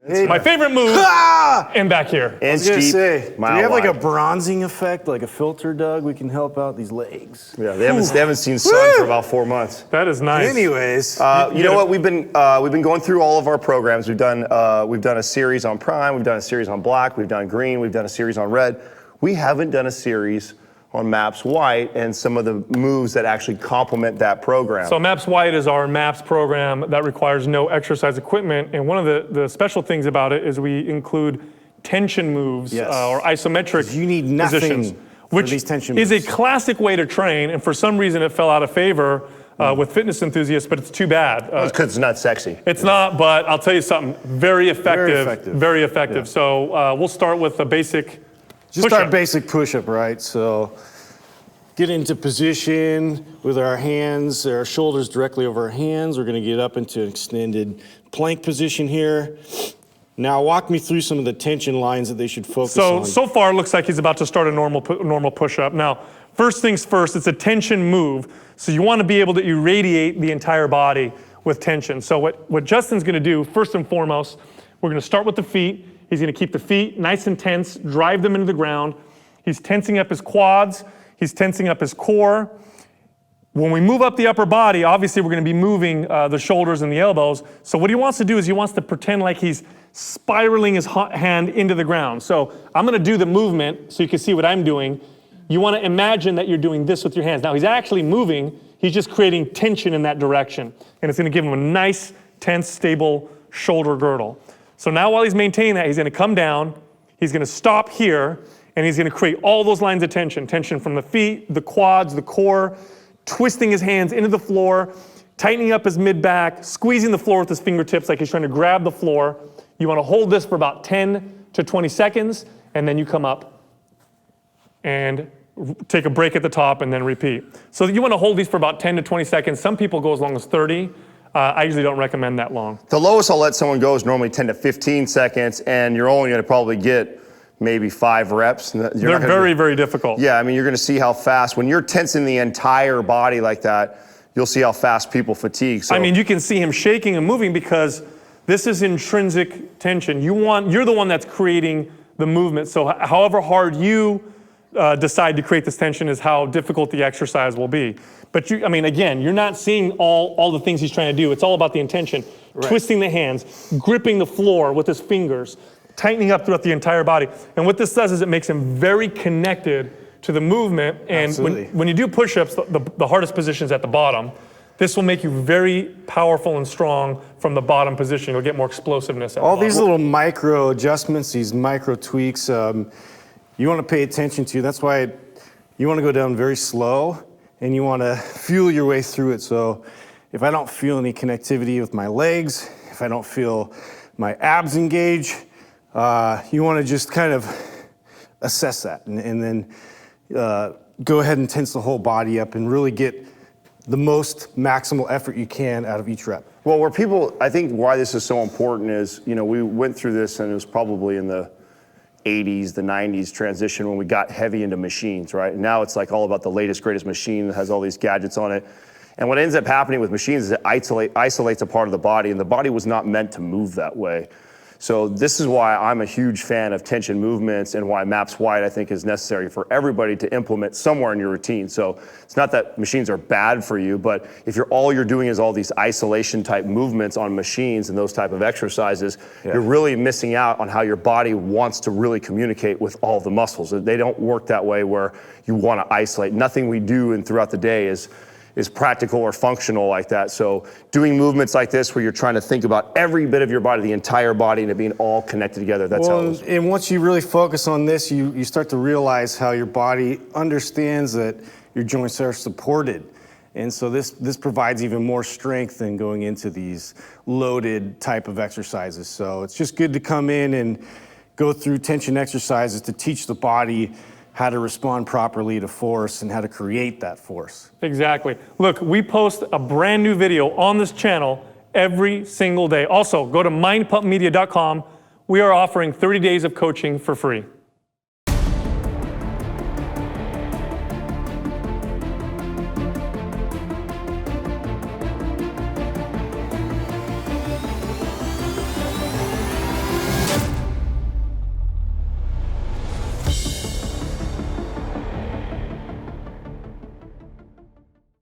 Hey, my favorite move, and back here. And I was gonna say, do we have like a wide. bronzing effect, like a filter, Doug? We can help out these legs. Yeah, they haven't seen sun for about 4 months. That is nice. Anyways, You know what? We've been going through all of our programs. We've done a series on Prime. We've done a series on Black. We've done Green. We've done a series on Red. We haven't done a series on MAPS White and some of the moves that actually complement that program. So MAPS White is our MAPS program that requires no exercise equipment. And one of the special things about it is we include tension moves or isometric you need nothing positions, for which these tension is moves. a classic way to train. And for some reason, it fell out of favor with fitness enthusiasts, but it's too bad. Because it's not sexy. It's not, but I'll tell you something, very effective. Very effective. Yeah. So we'll start with a basic just push-up. our basic push-up, right? So get into position with our hands, our shoulders directly over our hands. We're gonna get up into an extended plank position here. Now walk me through some of the tension lines that they should focus on. So far it looks like he's about to start a normal push-up. Now, first things first, it's a tension move. So you wanna be able to irradiate the entire body with tension. So what Justin's gonna do, first and foremost, we're gonna start with the feet. He's gonna keep the feet nice and tense, drive them into the ground. He's tensing up his quads. He's tensing up his core. When we move up the upper body, obviously we're gonna be moving the shoulders and the elbows. So what he wants to do is he wants to pretend like he's spiraling his hand into the ground. So I'm gonna do the movement so you can see what I'm doing. You wanna imagine that you're doing this with your hands. Now he's actually moving, he's just creating tension in that direction. And it's gonna give him a nice, tense, stable shoulder girdle. So now while he's maintaining that, he's gonna come down, he's gonna stop here, and he's gonna create all those lines of tension. Tension from the feet, the quads, the core, twisting his hands into the floor, tightening up his mid-back, squeezing the floor with his fingertips like he's trying to grab the floor. You wanna hold this for about 10 to 20 seconds, and then you come up and take a break at the top and then repeat. So you wanna hold these for about 10 to 20 seconds. Some people go as long as 30. I usually don't recommend that long. The lowest I'll let someone go is normally 10 to 15 seconds, and you're only gonna probably get maybe 5 reps. They're very, very difficult. Yeah, I mean, you're gonna see how fast, when you're tensing the entire body like that, you'll see how fast people fatigue. So, I mean, you can see him shaking and moving because this is intrinsic tension. You're the one that's creating the movement. So however hard you decide to create this tension is how difficult the exercise will be. But I mean, again, you're not seeing all the things he's trying to do. It's all about the intention. Right. Twisting the hands, gripping the floor with his fingers, tightening up throughout the entire body. And what this does is it makes him very connected to the movement. And when you do push-ups, the hardest position is at the bottom. This will make you very powerful and strong from the bottom position. You'll get more explosiveness. All these little micro adjustments, these micro tweaks, you want to pay attention to. That's why you want to go down very slow and you want to feel your way through it. So if I don't feel any connectivity with my legs, if I don't feel my abs engage, you want to just kind of assess that and then go ahead and tense the whole body up and really get the most maximal effort you can out of each rep. well, where people, I think why this is so important is, you know, we went through this and it was probably in the 80s, the 90s transition when we got heavy into machines, right? And now it's like all about the latest, greatest machine that has all these gadgets on it. And what ends up happening with machines is it isolates a part of the body, and the body was not meant to move that way. So this is why I'm a huge fan of tension movements and why MAPS White I think is necessary for everybody to implement somewhere in your routine. So it's not that machines are bad for you, but if all you're doing is all these isolation type movements on machines and those type of exercises, you're really missing out on how your body wants to really communicate with all the muscles. They don't work that way where you want to isolate. Nothing we do throughout the day is practical or functional like that. So doing movements like this where you're trying to think about every bit of your body, the entire body, and it being all connected together, that's how it is. And once you really focus on this, you start to realize how your body understands that your joints are supported. And so this provides even more strength than going into these loaded type of exercises. So it's just good to come in and go through tension exercises to teach the body how to respond properly to force and how to create that force. Exactly. Look, we post a brand new video on this channel every single day. Also, go to mindpumpmedia.com. We are offering 30 days of coaching for free.